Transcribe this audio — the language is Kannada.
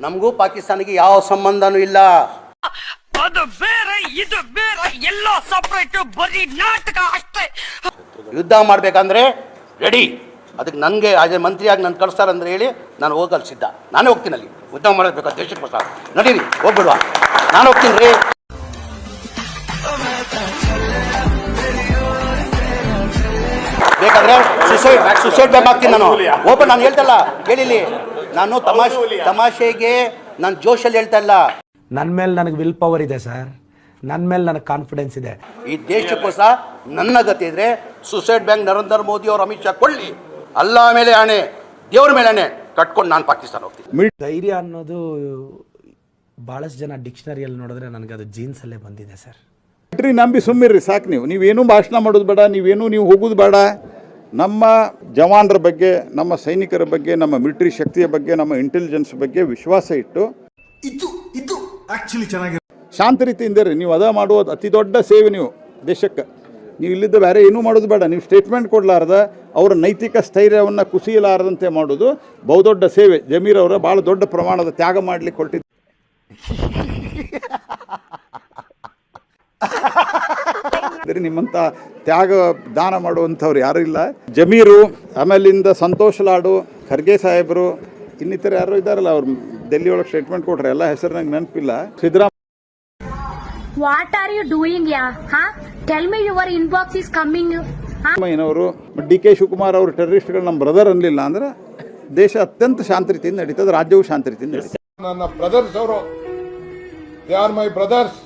ನಮಗೂ ಪಾಕಿಸ್ತಾನಿಗೆ ಯಾವ ಸಂಬಂಧನೂ ಇಲ್ಲ. ಅದು ಬೇರೆ ಇದು ಬೇರೆ, ಎಲ್ಲ ಸಪರೇಟ್, ಬರೀ ನಾಟಕ ಅಷ್ಟೇ. ಯುದ್ಧ ಮಾಡ್ಬೇಕಂದ್ರೆ ರೆಡಿ. ಅದಕ್ಕೆ ನನಗೆ ಆಜೆ ಮಂತ್ರಿಯಾಗಿ ನಾನು ಕಳಿಸ್ತಾರಂದ್ರೆ ಹೇಳಿ ನಾನು ಹೋಗಲು ಸಿದ್ಧ. ನಾನೇ ಹೋಗ್ತೀನಿ ಅಲ್ಲಿ ಯುದ್ಧ ಮಾಡಬೇಕು ದೇಶಕ್ಕೋಸ್ಕರ. ನಡೀರಿ ಹೋಗ್ಬಿಡುವ, ನಾನು ಹೋಗ್ತೀನಿ ರೀ. ಬೇಕಾದ್ರೆ ಸುಸೈಡ್ ಬ್ಯಾಗ್ ಹಾಕ್ತೀನಿ ನಾನು. ಓಪನ್ ನಾನು ಹೇಳ್ತಲ್ಲ ಕೇಳಿಲಿ, ನಾನು ತಮಾಷೆಗೆ ನಾನು ಜೋಶಲ್ಲಿ ಹೇಳ್ತಾ ಇಲ್ಲ. ನನ್ನ ಮೇಲೆ ನನಗೆ ವಿಲ್ ಪವರ್ ಇದೆ ಸರ್, ನನ್ನ ಮೇಲೆ ನನಗೆ ಕಾನ್ಫಿಡೆನ್ಸ್ ಇದೆ. ಈ ದೇಶಕ್ಕೋಸ್ಕರ ನನ್ನ ಗತಿ ಇದ್ರೆ ಸುಸೈಡ್ ಬ್ಯಾಂಕ್ ನರೇಂದ್ರ ಮೋದಿ ಅವರು ಅಮಿತ್ ಶಾ ಕೊಳ್ಳಿ, ಅಲ್ಲ ಮೇಲೆ ಆಣೆ, ದೇವ್ರ ಮೇಲೆ ಆಣೆ ಕಟ್ಕೊಂಡು ನಾನು ಪಾಕಿಸ್ತಾನ ಹೋಗ್ತೀನಿ. ಧೈರ್ಯ ಅನ್ನೋದು ಭಾಳಷ್ಟು ಜನ ಡಿಕ್ಷನರಿಯಲ್ಲಿ ನೋಡಿದ್ರೆ ನನಗೆ ಅದು ಜೀನ್ಸಲ್ಲೇ ಬಂದಿದೆ ಸರ್. ಮಿಲಿಟ್ರಿ ನಂಬಿ ಸುಮ್ಮಿರ್ರಿ ಸಾಕು. ನೀವೇನು ಭಾಷಣ ಮಾಡೋದು ಬೇಡ, ನೀವು ಹೋಗೋದು ಬೇಡ. ನಮ್ಮ ಜವಾನರ ಬಗ್ಗೆ, ನಮ್ಮ ಸೈನಿಕರ ಬಗ್ಗೆ, ನಮ್ಮ ಮಿಲಿಟರಿ ಶಕ್ತಿಯ ಬಗ್ಗೆ, ನಮ್ಮ ಇಂಟೆಲಿಜೆನ್ಸ್ ಬಗ್ಗೆ ವಿಶ್ವಾಸ ಇಟ್ಟು ಇದು ಆಕ್ಚುಲಿ ಚೆನ್ನಾಗಿ ಶಾಂತ ರೀತಿಯಿಂದ ರೀ. ನೀವು ಅದ ಮಾಡುವುದು ಅತಿ ದೊಡ್ಡ ಸೇವೆ ನೀವು ದೇಶಕ್ಕೆ. ನೀವು ಇಲ್ಲಿದ್ದ ಬೇರೆ ಏನೂ ಮಾಡೋದು ಬೇಡ. ನೀವು ಸ್ಟೇಟ್ಮೆಂಟ್ ಕೊಡಲಾರ್ದ ಅವರ ನೈತಿಕ ಸ್ಥೈರ್ಯವನ್ನು ಕುಸಿಯಲಾರದಂತೆ ಮಾಡೋದು ಬಹುದೊಡ್ಡ ಸೇವೆ. ಜಮೀರ್ ಅವರ ಭಾಳ ದೊಡ್ಡ ಪ್ರಮಾಣದ ತ್ಯಾಗ ಮಾಡಲಿಕ್ಕೆ ಹೊರಟಿದ್ದು. ನಿಮ್ಮಂಥ ತ್ಯಾಗ ದಾನ ಮಾಡುವಂಥವ್ರು ಯಾರೂ ಇಲ್ಲ. ಜಮೀರು, ಆಮೇಲಿಂದ ಸಂತೋಷ್ ಲಾಡು, ಖರ್ಗೆ ಸಾಹೇಬರು, ಇನ್ನಿತರ ಯಾರು ಇದ್ದಾರಲ್ಲ, ಅವ್ರು ಡೆಲ್ಲಿ ಒಳಗೆ ಸ್ಟೇಟ್ಮೆಂಟ್ ಕೊಟ್ರೆ ಎಲ್ಲ ಹೆಸರು ನಂಗೆ ನೆನಪಿಲ್ಲ. Siddaramaiah, What are you doing, yeah? Huh? Tell me your inbox is coming. ಅವರು ಡಿ.ಕೆ. ಶಿವಕುಮಾರ್ ಅವರು ಟೆರರಿಸ್ಟ್ಗಳು ನಮ್ಮ ಬ್ರದರ್ ಅನ್ನಲಿಲ್ಲ ಅಂದ್ರೆ ದೇಶ ಅತ್ಯಂತ ಶಾಂತ ರೀತಿಯಿಂದ ನಡೀತದೆ, ರಾಜ್ಯವು ಶಾಂತ ರೀತಿಯಿಂದ ನಡೀತದೆ. ನನ್ನ ಬ್ರದರ್ಸ್ ಅವರು, ದೇ ಆರ್ ಮೈ ಬ್ರದರ್ಸ್.